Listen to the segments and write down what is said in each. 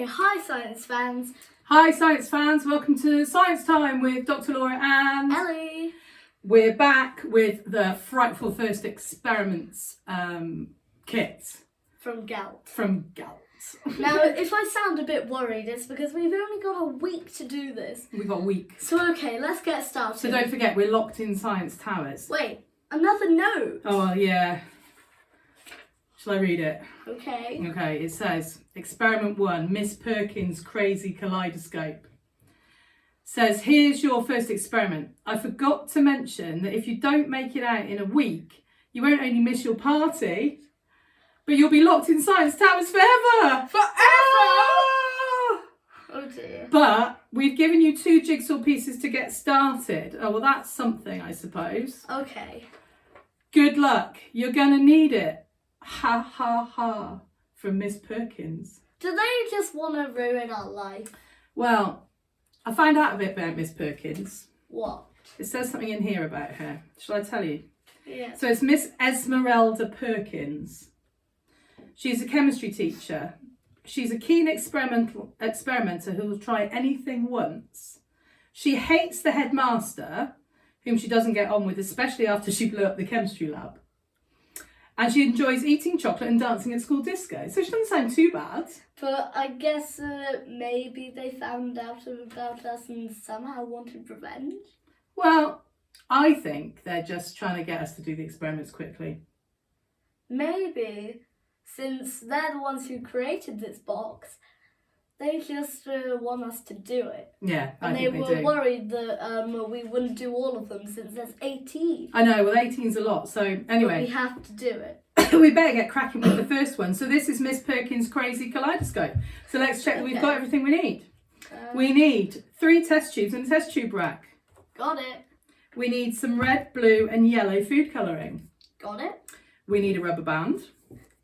hi science fans. Hi science fans, welcome to Science Time with Dr. Laura and Ellie. We're back with the Frightful First Experiments kit. From Galt. Now, if I sound a bit worried, it's because we've only got a week to do this. We've got a week. So okay, let's get started. So don't forget, we're locked in science towers. Wait, another note. Oh, well, yeah. Shall I read it? Okay. Okay, it says, Experiment 1, Miss Perkins' Crazy Kaleidoscope. Says, here's your first experiment. I forgot to mention that if you don't make it out in a week, you won't only miss your party, but you'll be locked in science towers forever! Oh dear. But we've given you 2 jigsaw pieces to get started. Oh, well, that's something, I suppose. Okay. Good luck. You're going to need it. Ha ha ha. From Miss Perkins. Do they just want to ruin our life? Well, I found out a bit about Miss Perkins. What? It says something in here about her. Shall I tell you? Yeah. So it's Miss Esmeralda Perkins. She's a chemistry teacher. She's a keen experimenter who will try anything once. She hates the headmaster, whom she doesn't get on with, especially after she blew up the chemistry lab. And she enjoys eating chocolate and dancing at school disco. So she doesn't sound too bad. But I guess maybe they found out about us and somehow wanted revenge. Well, I think they're just trying to get us to do the experiments quickly. Maybe, since they're the ones who created this box, they just want us to do it. Yeah, I and think they they were do. worried that we wouldn't do all of them since there's 18. I know, well, 18's a lot. So But we anyway, have to do it. we better get cracking with the first one. So this is Miss Perkins' Crazy Kaleidoscope. So let's check that we've got everything we need. We need 3 test tubes and a test tube rack. Got it. We need some red, blue and yellow food colouring. Got it. We need a rubber band.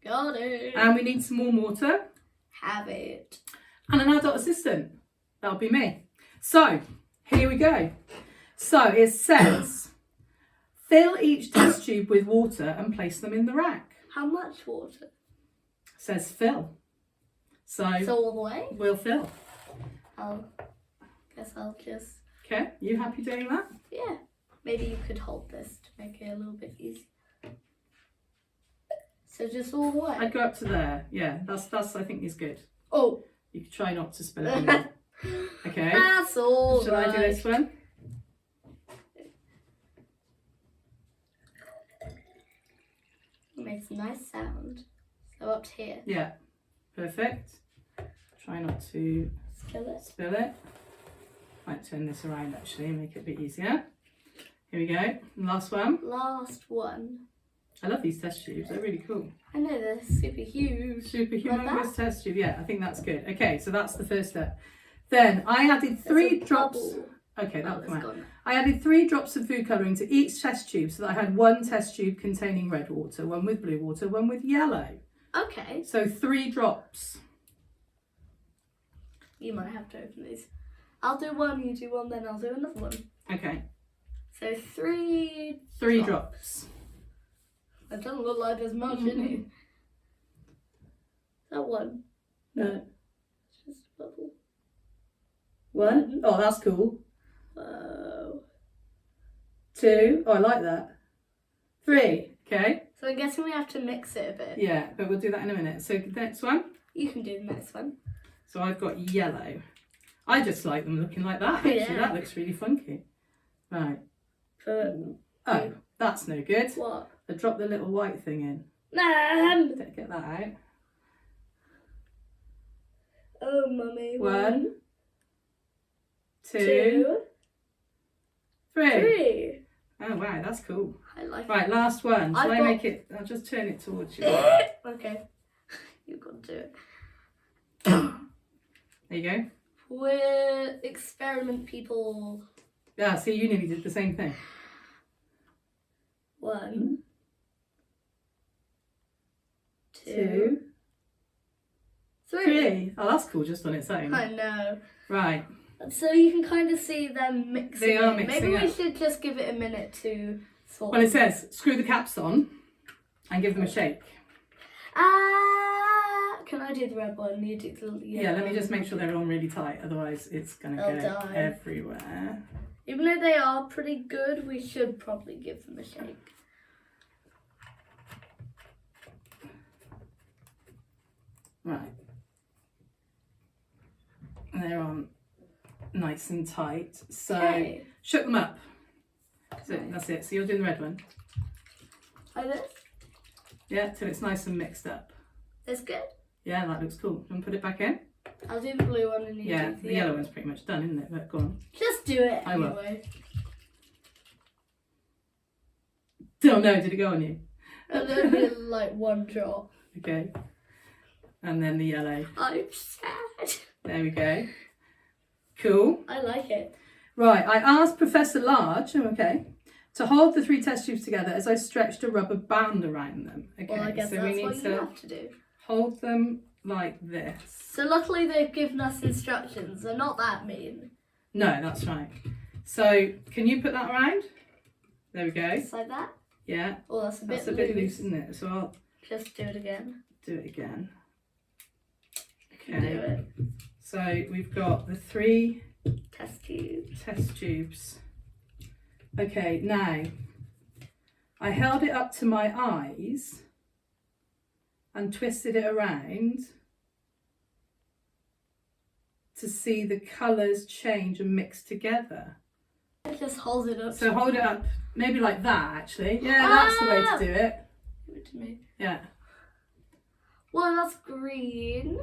Got it. And we need some warm water. Have it. And an adult assistant. That'll be me. So, here we go. So, it says, fill each test tube with water and place them in the rack. How much water? It says fill. So all the way? We'll fill. Guess I'll just... Okay, you happy doing that? Yeah. Maybe you could hold this to make it a little bit easier. So just all the way? I'd go up to there. Yeah, that's I think is good. Oh. You could try not to spill it on. Okay. That's all Shall right. I do this one? It makes a nice sound. So up to here. Yeah. Perfect. Try not to spill it. Might turn this around actually and make it a bit easier. Here we go. Last one. Last one. I love these test tubes. They're really cool. I know, they're super huge. Super Like humongous test tube. Yeah, I think that's good. Okay, so that's the first step. Then I added 3 drops. Bubble. Okay, that'll come out. Gone. I added 3 drops of food colouring to each test tube so that I had 1 test tube containing red water, 1 with blue water, 1 with yellow. Okay. So 3 drops. You might have to open these. I'll do one, you do one, then I'll do another one. Okay. So 3 drops. It doesn't look like there's much in it. Is that one? No. It's just a bubble. 1. Oh, that's cool. Whoa. 2. Oh, I like that. 3. Okay. So I'm guessing we have to mix it a bit. Yeah, but we'll do that in a minute. So the next one. You can do the next one. So I've got yellow. I just like them looking like that, actually. Yeah. That looks really funky. Right. But Oh, that's no good. what? I dropped the little white thing in. Get that out. Oh, mummy. 1, 2, 2, 3. 3. Oh wow, that's cool. I like Right, last one. Shall I've I got- make it? I'll just turn it towards you. it. Okay. You've got to do it. There you go. We're experiment people. Yeah, see, you nearly did the same thing. 1, 2, 2, 3. 3. Oh, that's cool just on its own. I know. Right. So you can kind of see them mixing. They are it. mixing Maybe we up. should just give it a minute to sort. Well, it says screw the caps on and give them a shake. Can I do the red one? You do the yellow. Yeah, let me just make sure they're on really tight, otherwise it's going to They'll go die. everywhere. Even though they are pretty good, we should probably give them a shake. Right. They're on nice and tight. So Okay. shook them up. So Okay. that's it. So you're doing the red one. Like this? Yeah, till it's nice and mixed up. That's good. Yeah, that looks cool. And put it back in. I'll do the blue one and you Yeah, do the yellow one's pretty much done, isn't it? But go on. Just do it I will. anyway. Oh no, did it go on you? And then be like one drop. Okay. And then the yellow. I'm sad. There we go. Cool. I like it. Right, I asked Professor Large, to hold the 3 test tubes together as I stretched a rubber band around them. Okay, Well, I guess so that's we need what you to have to do. hold them like this. So luckily they've given us instructions. They're not that mean. No, that's right. So can you put that around? There we go. Just like that. Yeah, Oh, that's a bit that's a bit loose, isn't it? So I'll Just do it again. do it again. Do it. So we've got the 3 Test tubes. test tubes. Okay, now I held it up to my eyes and twisted it around to see the colours change and mix together. Just hold it up. So hold it up, maybe like that actually. Yeah, that's the way to do it. Give it to me. Yeah. Well, that's green.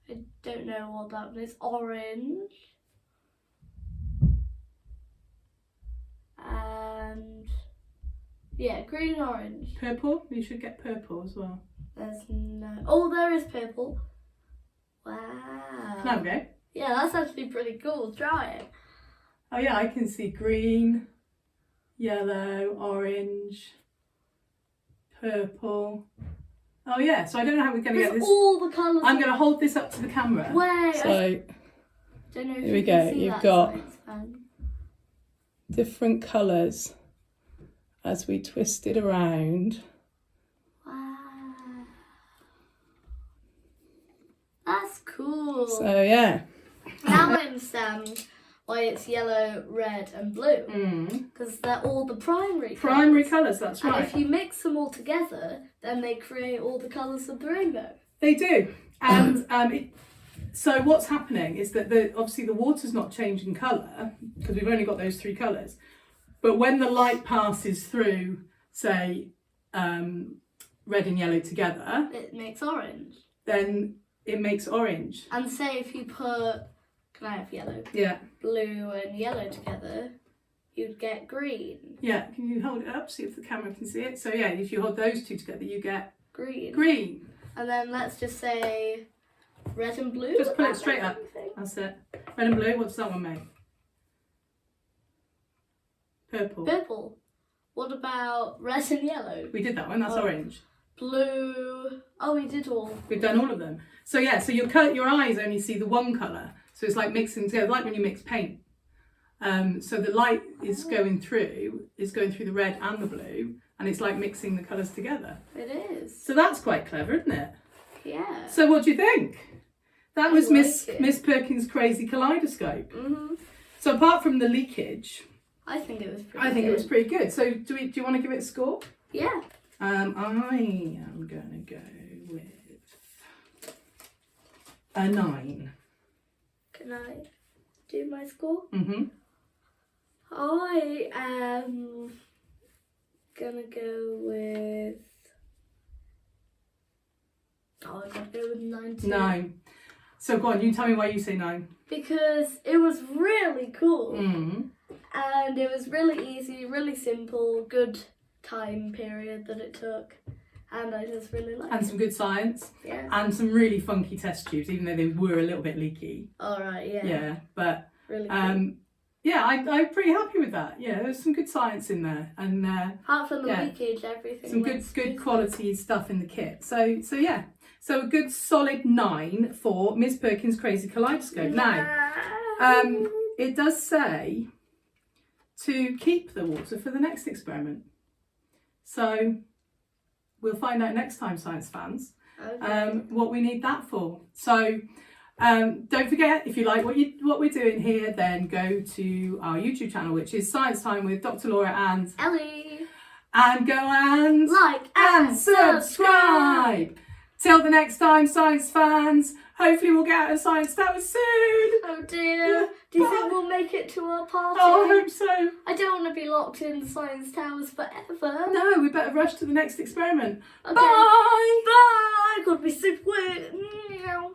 I don't know what that one is. Orange. And yeah, green, orange. Purple? You should get purple as well. There's no. Oh, there is purple. Wow. There we go. Yeah, that's actually pretty cool. Try it. Oh yeah, I can see green, yellow, orange, purple. Oh yeah, so I don't know how we're going to get There's this. all the colours. I'm going to hold this up to the camera. Wait. So Don't know if here we you can go, see you've that, got- science fan. different colours as we twist it around. Wow. That's cool. So yeah. Now I understand why it's yellow, red and blue. Because they're all the primary Primary colours. colours, that's And right. if you mix them all together, then they create all the colours of the rainbow. They do. And so what's happening is that obviously the water's not changing colour because we've only got those 3 colours. But when the light passes through, say, red and yellow together, It makes orange. then it makes orange. And say if you put, can I have yellow? Yeah. Blue and yellow together, you'd get green. Yeah, can you hold it up, see if the camera can see it? So yeah, if you hold those 2 together, you get Green. green. And then let's just say red and blue. Just pull it Would that straight make up. anything? That's it. Red and blue, what's that one make? Purple. Purple. What about red and yellow? We did that one, that's Oh. orange. Blue. Oh, we did all. We've done all of them. So yeah, so your eyes only see the one colour. So it's like mixing together, like when you mix paint. So the light is going through the red and the blue, and it's like mixing the colours together. It is. So that's quite clever, isn't it? Yeah. So what do you think? That was I like Miss it. Miss Perkins' crazy kaleidoscope. Mhm. So apart from the leakage, I think it was pretty. I think it was good. pretty good. So do you want to give it a score? Yeah. I am going to go with a 9. Can I do my score? Mm-hmm. I am gonna go with. Oh, I'm gonna go with 9 too. 9. So go on, you tell me why you say 9. Because it was really cool. Mm. And it was really easy, really simple, good time period that it took. And I just really liked And it. some good science. Yeah. And some really funky test tubes, even though they were a little bit leaky. Alright, yeah. Yeah. But Really cool. yeah, I'm pretty happy with that. Yeah, there's some good science in there. And Apart from the yeah. leakage, everything. some was good quality stuff in the kit. So yeah. So a good solid 9 for Miss Perkins' Crazy Kaleidoscope. Now, it does say to keep the water for the next experiment. So we'll find out next time, science fans. Okay. what we need that for. So don't forget, if you like what we're doing here, then go to our YouTube channel, which is Science Time with Dr. Laura and Ellie. And go and Like and subscribe. Till the next time, science fans. Hopefully we'll get out of Science Tower soon. Oh dear. Do you think we'll make it to our party? Oh, I hope so. I don't want to be locked in science towers forever. No, we better rush to the next experiment. Okay. Bye. Bye. Gotta be super quick. Meow.